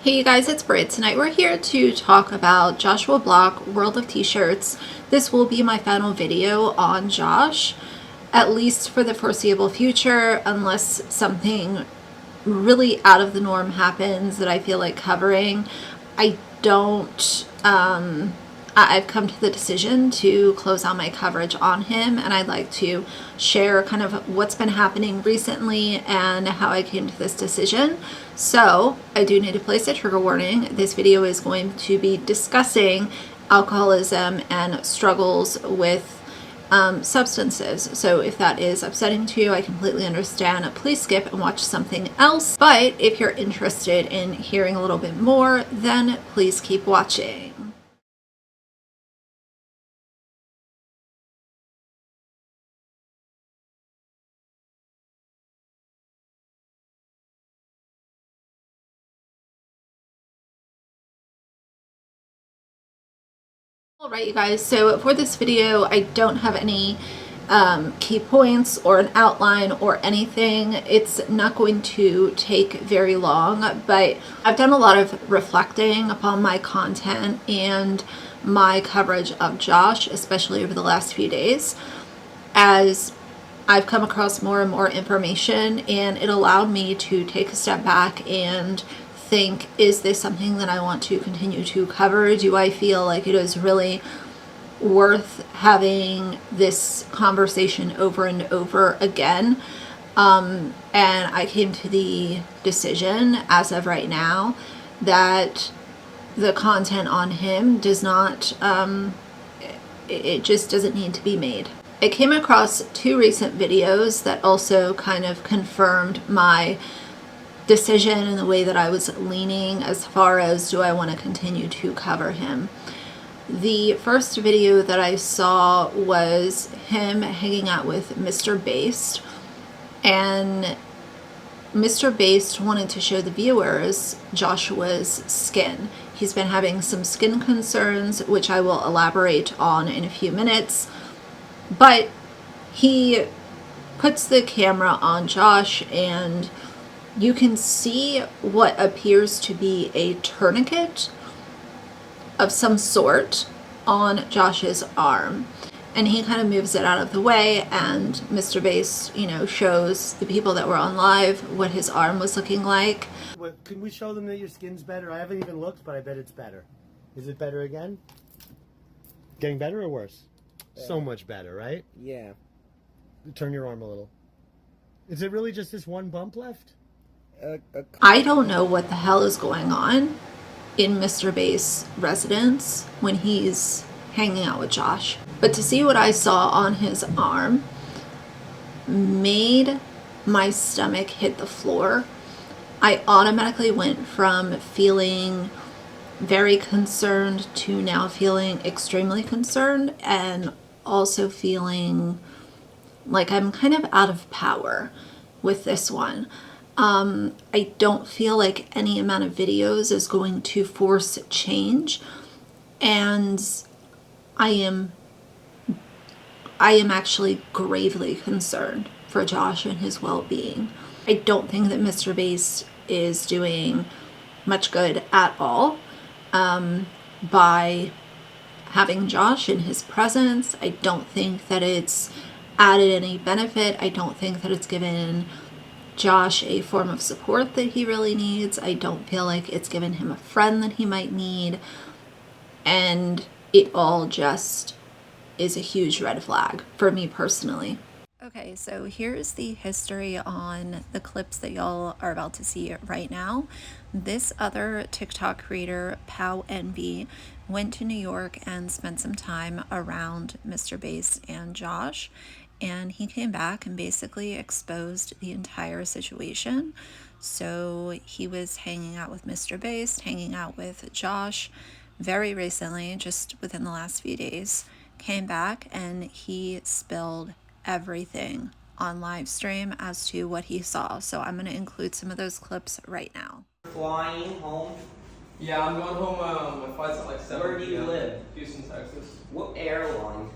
Hey you guys, it's Britt. Tonight we're here to talk about Joshua Block, World of T-Shirts. This will be my final video on Josh, at least for the foreseeable future, unless something really out of the norm happens that I feel like covering. I don't, I've come to the decision to close out my coverage on him, and I'd like to share kind of what's been happening recently and how I came to this decision. So I do need to place a trigger warning. This video is going to be discussing alcoholism and struggles with substances. So if that is upsetting to you, I completely understand. Please skip and watch something else. But if you're interested in hearing a little bit more, then please keep watching. Alright you guys, so for this video I don't have any key points or an outline or anything. It's not going to take very long, but I've done a lot of reflecting upon my content and my coverage of Josh, especially over the last few days, as I've come across more and more information, and it allowed me to take a step back and think, is this something that I want to continue to cover? Do I feel like it is really worth having this conversation over and over again? And I came to the decision as of right now that the content on him does not, it just doesn't need to be made. I came across two recent videos that also kind of confirmed my decision and the way that I was leaning as far as, do I want to continue to cover him? The first video that I saw was him hanging out with Mr. Based, and Mr. Based wanted to show the viewers Joshua's skin. He's been having some skin concerns, which I will elaborate on in a few minutes, but he puts the camera on Josh and you can see what appears to be a tourniquet of some sort on Josh's arm. And he kind of moves it out of the way, and Mr. Bass, shows the people that were on live what his arm was looking like. Can we show them that your skin's better? I haven't even looked, but I bet it's better. Is it better again? Getting better or worse? So much better, right? Yeah. Turn your arm a little. Is it really just this one bump left? I don't know what the hell is going on in Mr. Bass' residence when he's hanging out with Josh. But to see what I saw on his arm made my stomach hit the floor. I automatically went from feeling very concerned to now feeling extremely concerned, and also feeling like I'm kind of out of power with this one. I don't feel like any amount of videos is going to force change, and I am actually gravely concerned for Josh and his well-being. I don't think that Mr. Bass is doing much good at all by having Josh in his presence. I don't think that it's added any benefit. I don't think that it's given Josh a form of support that he really needs. I don't feel like it's given him a friend that he might need. And it all just is a huge red flag for me personally. Okay, so here's the history on the clips that y'all are about to see right now. This other TikTok creator, Pow Envy, went to New York and spent some time around Mr. Bass and Josh, and he came back and basically exposed the entire situation. So he was hanging out with Mr. Bass, hanging out with Josh very recently, just within the last few days, came back and he spilled everything on live stream as to what he saw. So I'm going to include some of those clips right now. Flying home? Yeah, I'm going home. My flight's at like 7 Where do you live? Houston, Texas. What airline?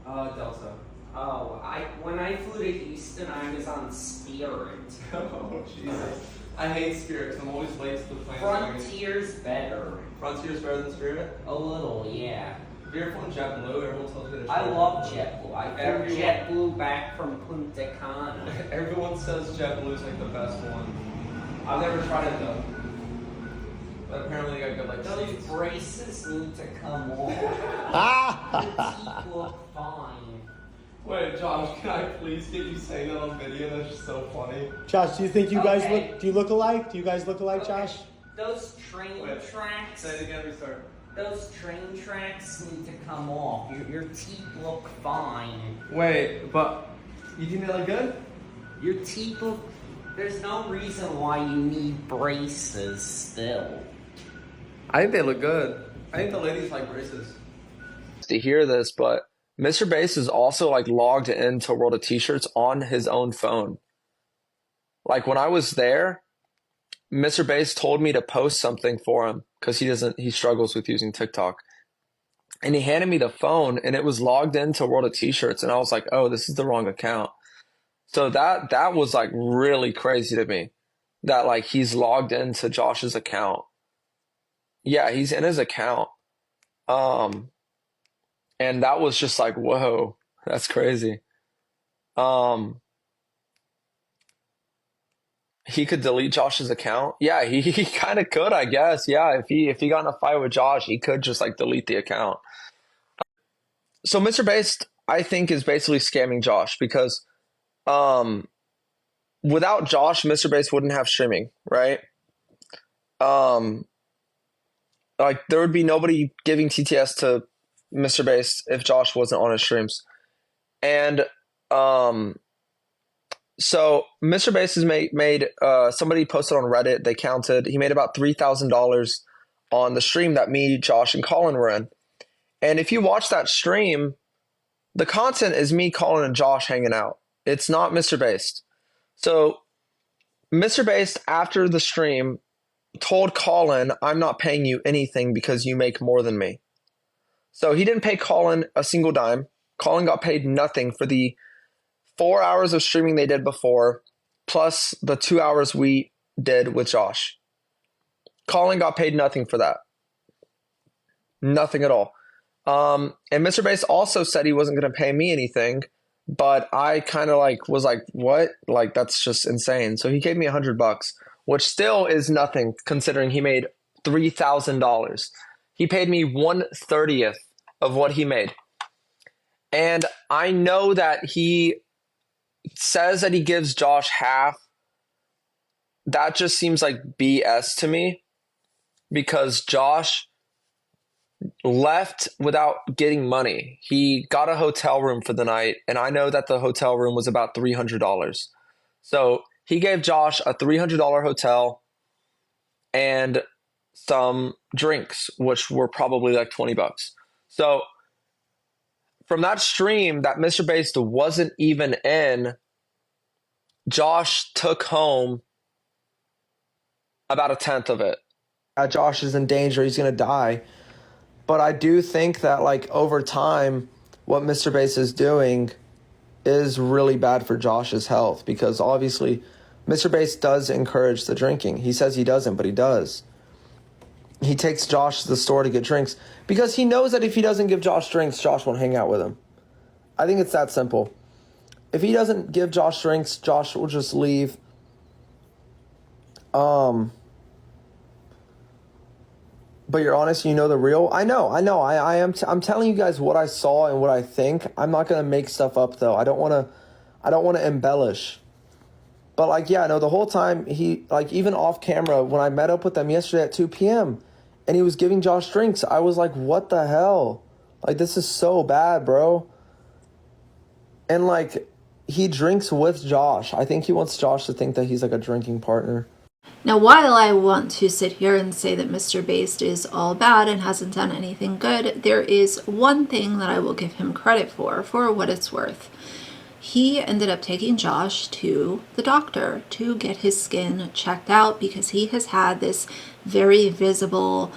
Delta. Oh, when I flew to Houston, I was on Spirit. Oh, Jesus. I hate Spirit 'cause I'm always late to the plane. Frontier's better. Frontier's better than Spirit? A little, yeah. If you're from JetBlue, everyone tells me that. I love JetBlue. I flew Everyone- JetBlue back from Punta Cana. Everyone says JetBlue's like the best one. I've never tried it though. But apparently they got good like Those seats. braces need to come off. Your teeth look fine. Wait, Josh, can I please get you saying that on video? That's just so funny. Josh, do you think you guys Okay. look? Do you look alike? Do you guys look alike, Josh? Those train Wait, tracks. Say it again, restart. Those train tracks need to come off. Your teeth look fine. Wait, but you think they look good? Your teeth look. There's no reason why you need braces still. I think they look good. I think the ladies like braces. To hear this, but Mr. Bass is also like logged into World of T-Shirts on his own phone. Like when I was there, Mr. Bass told me to post something for him because he struggles with using TikTok. And he handed me the phone and it was logged into World of T-Shirts and I was like, oh, this is the wrong account. So that was like really crazy to me that like he's logged into Josh's account. Yeah, he's in his account. And that was just like, whoa, that's crazy. He could delete Josh's account. Yeah, he kind of could, I guess. Yeah, if he got in a fight with Josh, he could just like delete the account. So Mr. Bass, I think, is basically scamming Josh because without Josh, Mr. Bass wouldn't have streaming, right? Like there would be nobody giving TTS to Mr. Bass if Josh wasn't on his streams. And so Mr. Bass has made somebody posted on Reddit, they counted, he made about $3,000 on the stream that me, Josh, and Colin were in. And if you watch that stream, the content is me, Colin, and Josh hanging out. It's not Mr. Bass. So Mr. Bass, after the stream, told Colin, I'm not paying you anything because you make more than me. So he didn't pay Colin a single dime. Colin got paid nothing for the 4 hours of streaming they did before, plus the 2 hours we did with Josh. Colin got paid nothing for that. Nothing at all. And Mr. Bass also said he wasn't going to pay me anything, but I kind of like was like, what? Like, that's just insane. So he gave me $100, which still is nothing considering he made $3,000. He paid me 1/30th of what he made. And I know that he says that he gives Josh half. That just seems like BS to me because Josh left without getting money. He got a hotel room for the night, and I know that the hotel room was about $300. So he gave Josh a $300 hotel and some drinks, which were probably like $20. So from that stream that Mr. Bass wasn't even in, Josh took home about 1/10 of it. Josh is in danger. He's going to die. But I do think that like over time, what Mr. Bass is doing is really bad for Josh's health because obviously Mr. Bass does encourage the drinking. He says he doesn't, but he does. He takes Josh to the store to get drinks because he knows that if he doesn't give Josh drinks, Josh won't hang out with him. I think it's that simple. If he doesn't give Josh drinks, Josh will just leave. But you're honest, you know the real. I know. I am. I'm telling you guys what I saw and what I think. I'm not gonna make stuff up though. I don't want to embellish. But like, yeah, no. The whole time he like even off camera when I met up with them yesterday at 2 p.m. and he was giving Josh drinks. I was like, what the hell? Like this is so bad, bro. And like he drinks with Josh. I think he wants Josh to think that he's like a drinking partner. Now, while I want to sit here and say that Mr. Bass is all bad and hasn't done anything good, there is one thing that I will give him credit for what it's worth. He ended up taking Josh to the doctor to get his skin checked out because he has had this very visible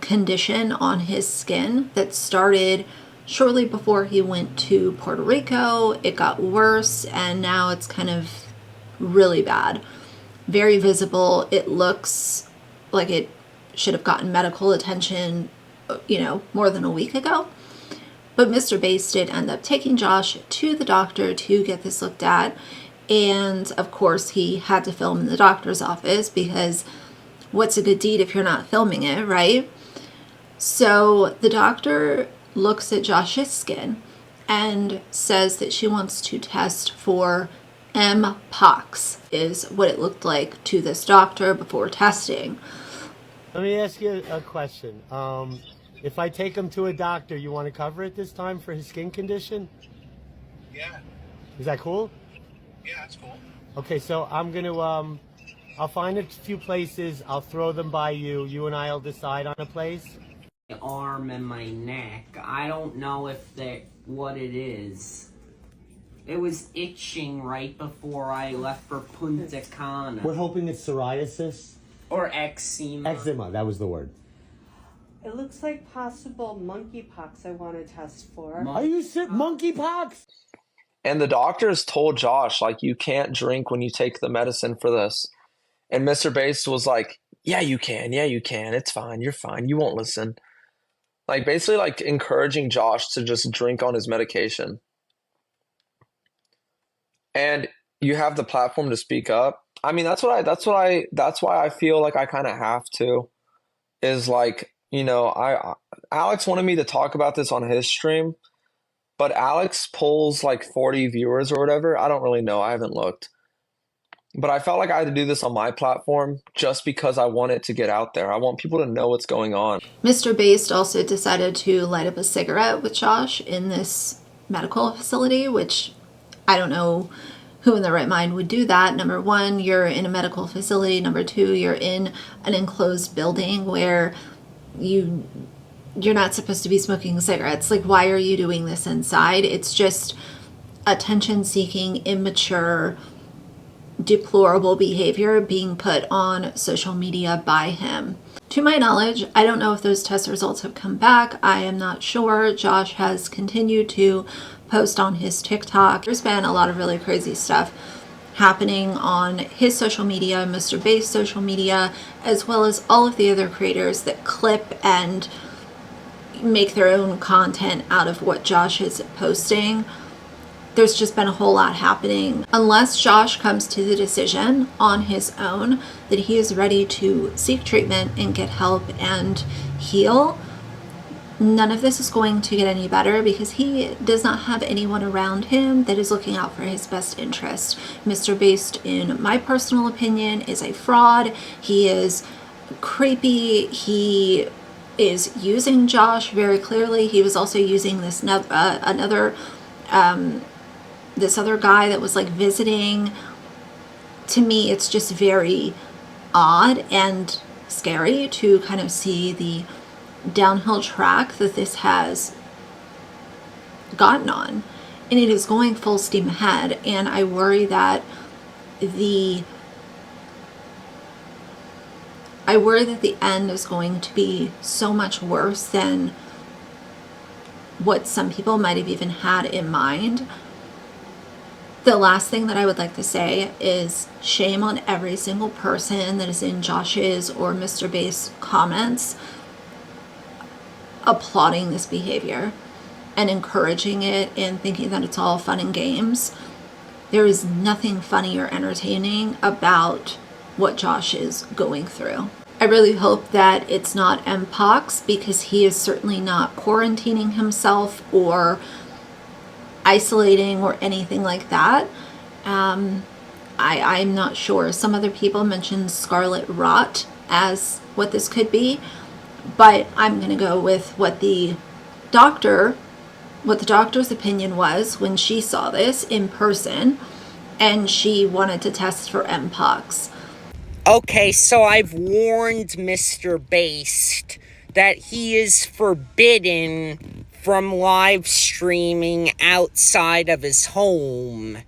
condition on his skin that started shortly before he went to Puerto Rico. It got worse and now it's kind of really bad, very visible. It looks like it should have gotten medical attention, more than a week ago. But Mr. Bass did end up taking Josh to the doctor to get this looked at. And of course, he had to film in the doctor's office because what's a good deed if you're not filming it, right? So the doctor looks at Josh's skin and says that she wants to test for Mpox, is what it looked like to this doctor before testing. Let me ask you a question. If I take him to a doctor, you want to cover it this time for his skin condition? Yeah. Is that cool? Yeah, that's cool. Okay, so I'm going to, I'll find a few places. I'll throw them by you. You and I'll decide on a place. My arm and my neck. I don't know what it is. It was itching right before I left for Punta Cana. We're hoping it's psoriasis. Or eczema. Eczema, that was the word. It looks like possible monkeypox I want to test for. Are you sick? Monkeypox? And the doctors told Josh, like, you can't drink when you take the medicine for this. And Mr. Bass was like, yeah, you can. Yeah, you can. It's fine. You're fine. You won't listen. Like, basically, like, encouraging Josh to just drink on his medication. And you have the platform to speak up. I mean, that's why I feel like I kind of have to, is like, Alex wanted me to talk about this on his stream, but Alex pulls like 40 viewers or whatever. I don't really know. I haven't looked. But I felt like I had to do this on my platform just because I want it to get out there. I want people to know what's going on. Mr. Bass also decided to light up a cigarette with Josh in this medical facility, which I don't know who in their right mind would do that. Number one, you're in a medical facility. Number two, you're in an enclosed building where you're not supposed to be smoking cigarettes. Like, why are you doing this inside? It's just attention-seeking, immature, deplorable behavior being put on social media by him. To my knowledge, I don't know if those test results have come back. I am not sure. Josh has continued to post on his TikTok. There's been a lot of really crazy stuff happening on his social media, Mr. Bass social media, as well as all of the other creators that clip and make their own content out of what Josh is posting. There's just been a whole lot happening. Unless Josh comes to the decision on his own that he is ready to seek treatment and get help and heal, none of this is going to get any better because he does not have anyone around him that is looking out for his best interest. Mr. Bass, in my personal opinion, is a fraud. He is creepy. He is using Josh very clearly. He was also using this this other guy that was like visiting. To me, it's just very odd and scary to kind of see the downhill track that this has gotten on, and it is going full steam ahead. And I worry that the end is going to be so much worse than what some people might have even had in mind. The last thing that I would like to say is shame on every single person that is in Josh's or Mr. Bass comments applauding this behavior and encouraging it and thinking that it's all fun and games. There is nothing funny or entertaining about what Josh is going through. I really hope that it's not Mpox, because he is certainly not quarantining himself or isolating or anything like that. I'm not sure. Some other people mentioned scarlet rot as what this could be, but I'm going to go with what the doctor's opinion was when she saw this in person and she wanted to test for Mpox. Okay, so I've warned Mr. Bass that he is forbidden from live streaming outside of his home.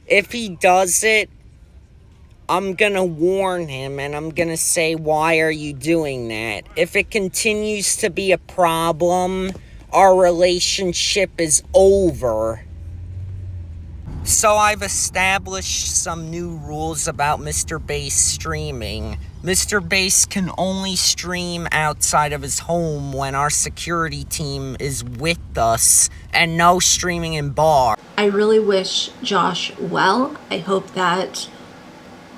If he does it, I'm gonna warn him and I'm gonna say, why are you doing that? If it continues to be a problem, our relationship is over. So I've established some new rules about Mr. Bass streaming. Mr. Bass can only stream outside of his home when our security team is with us, and no streaming in bar. I really wish Josh well. I hope that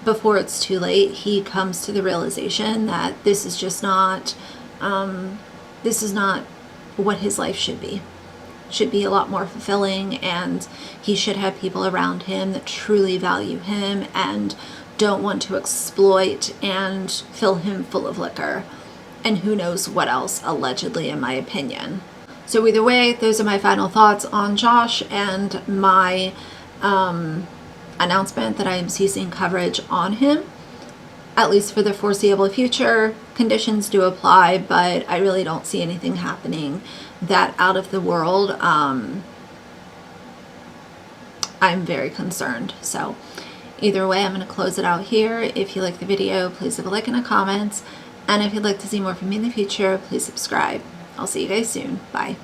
before it's too late, he comes to the realization that this is just not, this is not what his life should be. Should be a lot more fulfilling, and he should have people around him that truly value him and don't want to exploit and fill him full of liquor and who knows what else, allegedly, in my opinion. So either way, those are my final thoughts on Josh and my announcement that I am ceasing coverage on him, at least for the foreseeable future. Conditions do apply, but I really don't see anything happening that out of the world. I'm very concerned. So either way, I'm going to close it out here. If you like the video, please leave a like and a comment. And if you'd like to see more from me in the future, please subscribe. I'll see you guys soon. Bye.